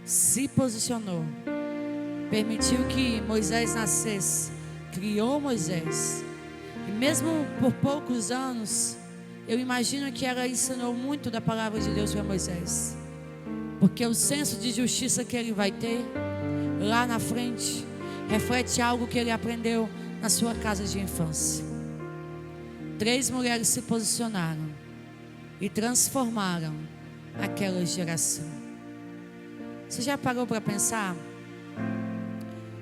se posicionou, permitiu que Moisés nascesse, criou Moisés. E mesmo por poucos anos, eu imagino que ela ensinou muito da palavra de Deus para Moisés, porque o senso de justiça que ele vai ter lá na frente reflete algo que ele aprendeu na sua casa de infância. 3 mulheres se posicionaram e transformaram aquela geração. Você já parou para pensar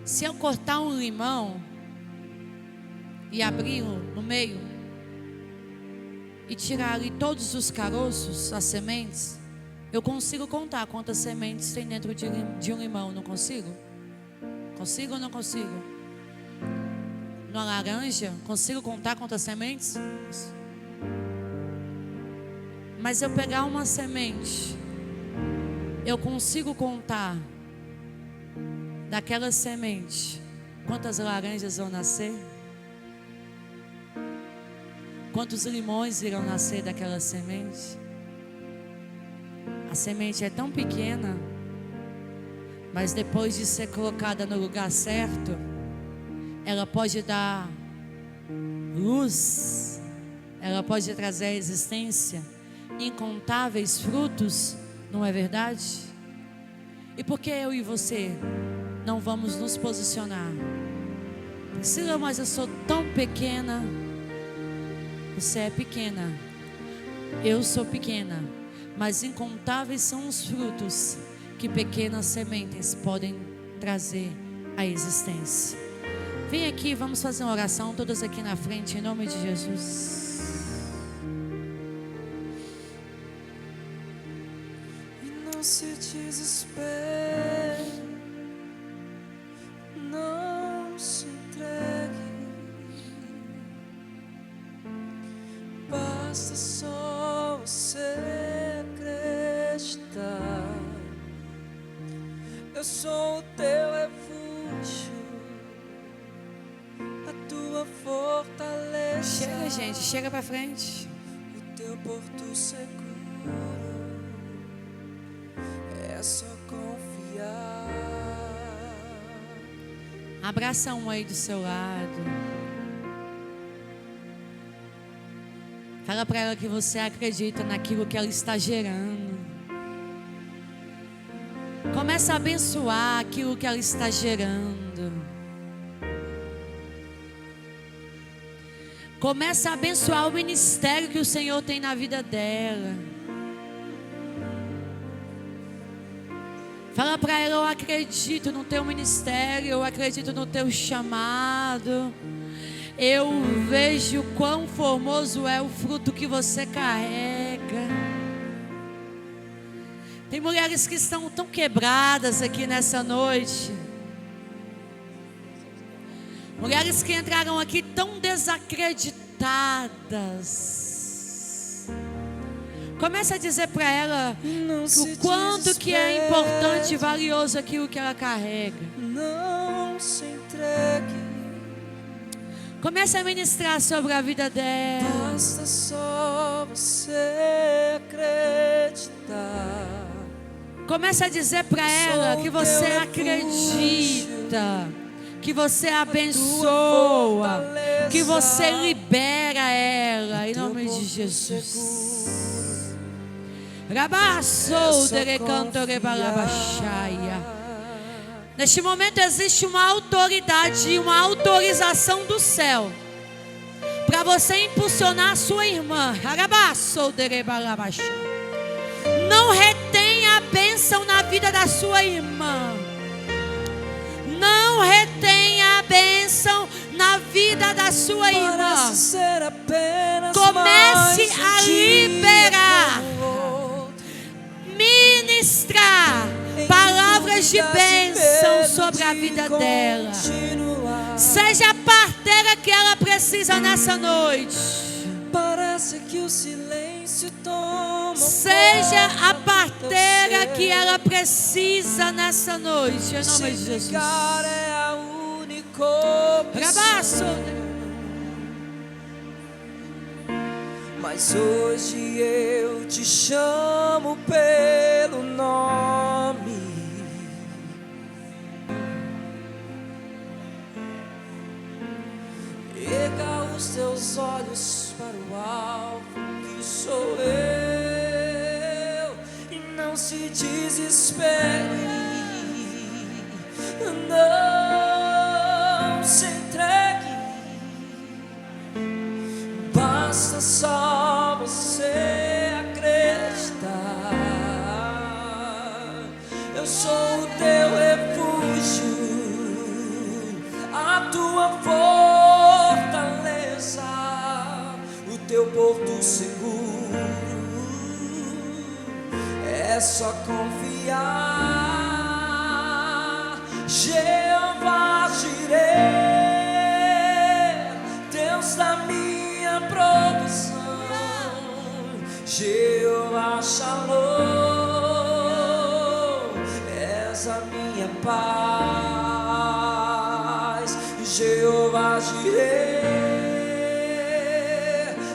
Se eu cortar um limão e abri-lo no meio e tirar ali todos os caroços, as sementes, eu consigo contar quantas sementes tem dentro de um limão, não consigo? Consigo ou não consigo? Numa laranja, consigo contar quantas sementes? Mas eu pegar uma semente, eu consigo contar daquela semente quantas laranjas vão nascer? Quantos limões irão nascer daquela semente? A semente é tão pequena, mas depois de ser colocada no lugar certo, ela pode dar luz, ela pode trazer à existência incontáveis frutos, não é verdade? E por que eu e você não vamos nos posicionar? Priscila, mas eu sou tão pequena. Você é pequena, eu sou pequena, mas incontáveis são os frutos que pequenas sementes podem trazer à existência. Vem aqui, vamos fazer uma oração, todas aqui na frente, em nome de Jesus. E não se desespere, não se entregue. Basta só você acreditar. Eu sou o teu refúgio, a tua fortaleza. Chega, gente, chega pra frente. O teu porto seguro, é só confiar. Abraça um aí do seu lado. Fala para ela que você acredita naquilo que ela está gerando. Começa a abençoar aquilo que ela está gerando. Começa a abençoar o ministério que o Senhor tem na vida dela. Fala para ela: eu acredito no teu ministério, eu acredito no teu chamado. Eu vejo quão formoso é o fruto que você carrega. Tem mulheres que estão tão quebradas aqui nessa noite. Mulheres que entraram aqui tão desacreditadas. Começa a dizer para ela o quanto que é importante e valioso aquilo que ela carrega. Não se entregue. Comece a ministrar sobre a vida dela. Basta só você acreditar. Comece a dizer para ela que você acredita, que você abençoa, que você libera ela, em nome de Jesus. Rabassou derecanto rebalabaxaia. Neste momento existe uma autoridade e uma autorização do céu para você impulsionar a sua irmã. Não retenha a bênção na vida da sua irmã. Não retenha a bênção na vida da sua irmã. Comece a liberar, ministrar palavras de bênção sobre a vida dela. Seja a parteira que ela precisa nessa noite. Parece que o silêncio toma. Seja a parteira que ela precisa nessa noite, em nome de Jesus. É a única opção. Mas hoje eu te chamo pelo nome. Erga os teus olhos para o alvo, que sou eu, e não se desespere, não se entregue. Basta só você acreditar. Eu sou o teu refúgio, é só confiar. Jeová Jireh, Deus da minha provisão. Jeová Shalom, és a minha paz. Jeová Jireh,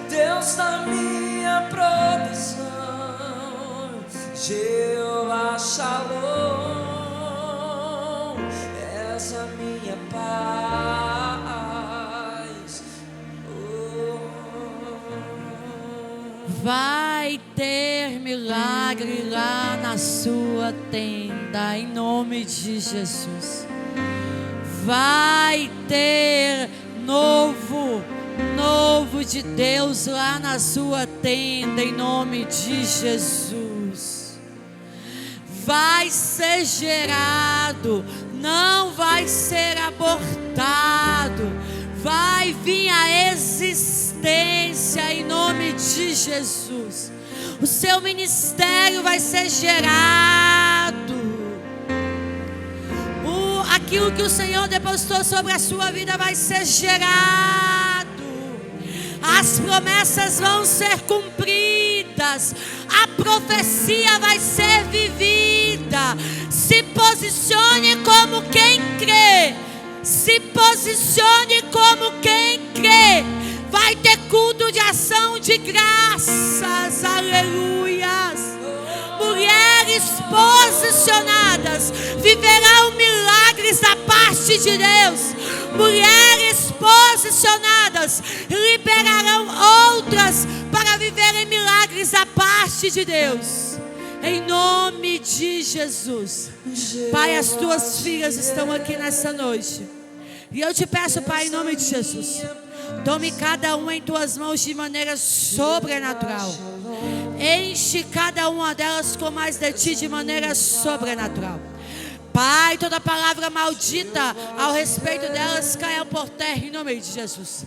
Deus da minha provisão. Jeová Shalom, és a minha paz. Vai ter milagre lá na sua tenda, em nome de Jesus. Vai ter novo de Deus lá na sua tenda, em nome de Jesus. Vai ser gerado, não vai ser abortado. Vai vir a existência em nome de Jesus. O seu ministério vai ser gerado. Aquilo que o Senhor depositou sobre a sua vida vai ser gerado. As promessas vão ser cumpridas. A profecia vai ser vivida. Se posicione como quem crê. Se posicione como quem crê. Vai ter culto de ação de graças. Aleluias. Mulheres posicionadas viverão milagres da parte de Deus. Mulheres posicionadas liberarão outras para viverem milagres da parte de Deus. Em nome de Jesus. Pai, as tuas filhas estão aqui nessa noite. E eu te peço, Pai, em nome de Jesus, tome cada uma em tuas mãos de maneira sobrenatural. Enche cada uma delas com mais de ti de maneira sobrenatural. Pai, toda palavra maldita ao respeito delas caia por terra em nome de Jesus.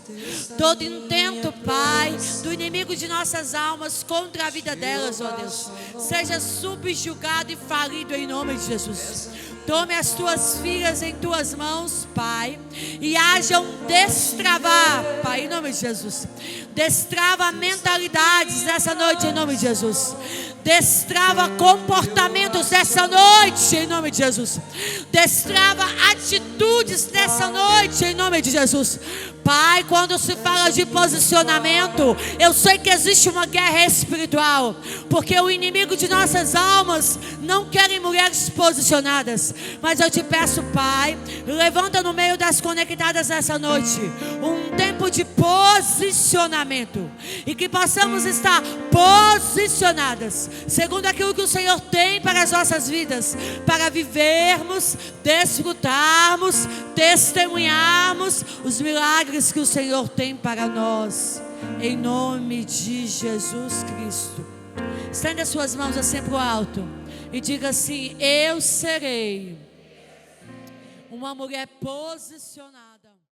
Todo intento, Pai, do inimigo de nossas almas contra a vida delas, ó Deus, seja subjugado e falido em nome de Jesus. Tome as tuas filhas em tuas mãos, Pai, e haja um destravar, Pai, em nome de Jesus. Destrava mentalidades nessa noite, em nome de Jesus. Destrava comportamentos nessa noite, em nome de Jesus. Destrava atitudes nessa noite, em nome de Jesus. Pai, quando se fala de posicionamento, eu sei que existe uma guerra espiritual, porque o inimigo de nossas almas não quer mulheres posicionadas. Mas eu te peço, Pai, levanta no meio das conectadas nessa noite um tempo de posicionamento, e que possamos estar posicionadas segundo aquilo que o Senhor tem para as nossas vidas, para vivermos, desfrutarmos, testemunharmos os milagres que o Senhor tem para nós, em nome de Jesus Cristo. Estenda as suas mãos assim para o alto e diga assim: eu serei uma mulher posicionada.